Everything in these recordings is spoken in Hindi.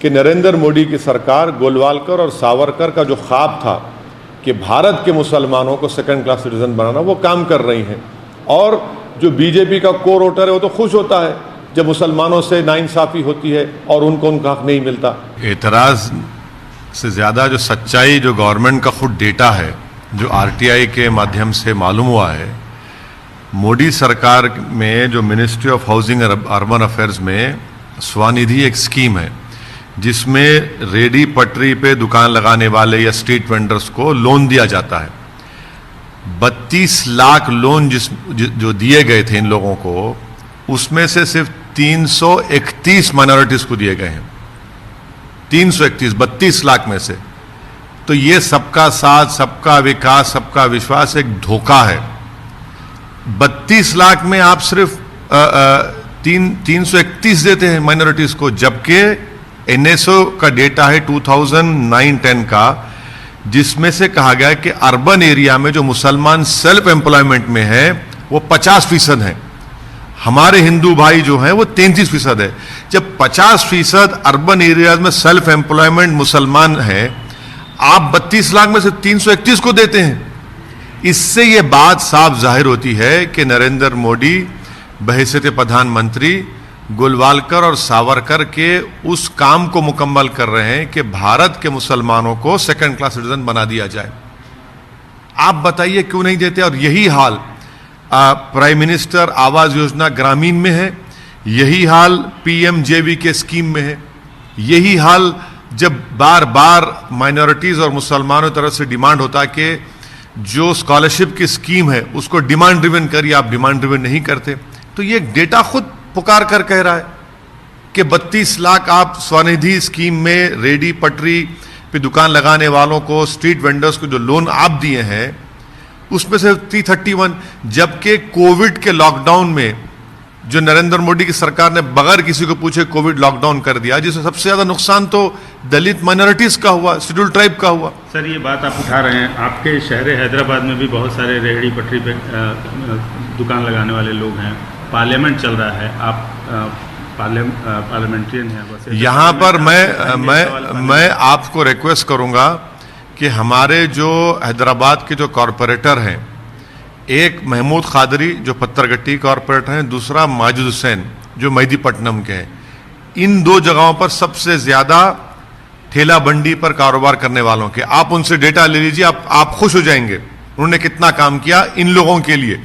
कि नरेंद्र मोदी की सरकार गोलवालकर और सावरकर का जो ख्वाब था कि भारत के मुसलमानों को सेकंड क्लास सिटीजन बनाना, वो काम कर रही हैं। और जो बीजेपी का कोर वोटर है वो तो खुश होता है जब मुसलमानों से नाइंसाफ़ी होती है और उनको उनका हक नहीं मिलता। एतराज़ से ज़्यादा जो सच्चाई, जो गवर्नमेंट का खुद डेटा है, जो आरटीआई के माध्यम से मालूम हुआ है, मोदी सरकार में जो मिनिस्ट्री ऑफ हाउसिंग और अर्बन अफेयर्स में स्वनिधि एक स्कीम है जिसमें रेडी पटरी पे दुकान लगाने वाले या स्ट्रीट वेंडर्स को लोन दिया जाता है। 32 लाख लोन जो दिए गए थे इन लोगों को, उसमें से सिर्फ 331 माइनॉरिटीज को दिए गए हैं। 331, 32 लाख में से। तो ये सबका साथ, सबका विकास, सबका विश्वास एक धोखा है। 32 लाख में आप सिर्फ 331 देते हैं माइनॉरिटीज को, जबकि एनएसओ का डेटा है 2009-10 का, जिसमें से कहा गया है कि अर्बन एरिया में जो मुसलमान सेल्फ एम्प्लॉयमेंट में है वो 50% है। हमारे हिंदू भाई जो हैं वो 33% है। जब 50% अर्बन एरियाज में सेल्फ एम्प्लॉयमेंट मुसलमान है, आप 32 लाख में से 331 को देते हैं। इससे ये बात साफ जाहिर होती है कि नरेंद्र मोदी बहैसियत प्रधानमंत्री गोलवालकर और सावरकर के उस काम को मुकम्मल कर रहे हैं कि भारत के मुसलमानों को सेकंड क्लास सिटीजन बना दिया जाए। आप बताइए क्यों नहीं देते? और यही हाल प्राइम मिनिस्टर आवास योजना ग्रामीण में है, यही हाल पीएमजेवी के स्कीम में है, यही हाल जब बार बार माइनॉरिटीज और मुसलमानों की तरफ से डिमांड होता है कि जो स्कॉलरशिप की स्कीम है उसको डिमांड ड्रिवन करिए, आप डिमांड ड्रिवन नहीं करते। तो ये डेटा खुद पुकार कर कह रहा है कि 32 लाख आप स्वनिधि स्कीम में रेडी पटरी पे दुकान लगाने वालों को, स्ट्रीट वेंडर्स को जो लोन आप दिए हैं, उसमें से 331, जबकि कोविड के लॉकडाउन में जो नरेंद्र मोदी की सरकार ने बगैर किसी को पूछे कोविड लॉकडाउन कर दिया, जिससे सबसे ज्यादा नुकसान तो दलित माइनॉरिटीज का हुआ, शेड्यूल ट्राइब का हुआ। सर, ये बात आप उठा रहे हैं, आपके शहर हैदराबाद में भी बहुत सारे रेहड़ी पटरी पे दुकान लगाने वाले लोग हैं, पार्लियामेंट चल रहा है, आप पार्लियामेंट्रियन हैं। यहाँ पर मैं आपको रिक्वेस्ट करूँगा कि हमारे जो हैदराबाद के जो कॉरपोरेटर हैं, एक महमूद खादरी जो पत्थरगट्टी कॉरपोरेटर हैं, दूसरा माजिद हुसैन जो मेहदीपट्टनम के हैं, इन दो जगहों पर सबसे ज़्यादा ठेला बंडी पर कारोबार करने वालों के, आप उनसे डेटा ले लीजिए, आप खुश हो जाएंगे उन्होंने कितना काम किया इन लोगों के लिए,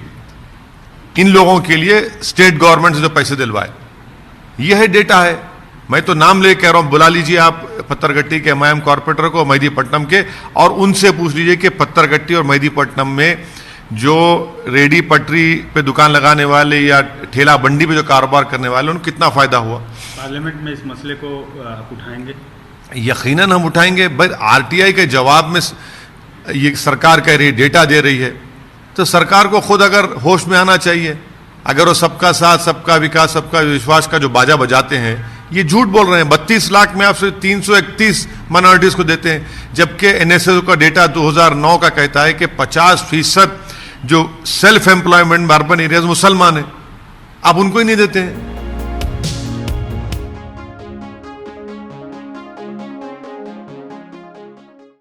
इन लोगों के लिए स्टेट गवर्नमेंट से जो पैसे दिलवाए। यह है डेटा है, मैं तो नाम ले कह रहा हूं, बुला लीजिए आप पत्थरगट्टी के एमआईएम कॉरपोरेटर को, मेहदीपट्टनम के, और उनसे पूछ लीजिए कि पत्थरगट्टी और मेहदीपट्टनम में जो रेडी पटरी पे दुकान लगाने वाले या ठेला बंडी पे जो कारोबार करने वाले, उनको कितना फायदा हुआ। पार्लियामेंट में इस मसले को आप उठाएंगे? यकीनन हम उठाएंगे। भाई आरटीआई के जवाब में ये सरकार कह रही है, डेटा दे रही है, तो सरकार को खुद अगर होश में आना चाहिए। अगर वो सबका साथ, सबका विकास, सबका विश्वास का जो बाजा बजाते हैं, ये झूठ बोल रहे हैं। 32 लाख में आप सिर्फ 331 माइनॉरिटीज को देते हैं, जबकि एनएसएस का डेटा 2009 का कहता है कि 50% जो सेल्फ एम्प्लॉयमेंट अर्बन एरियाज मुसलमान है, आप उनको ही नहीं देते हैं।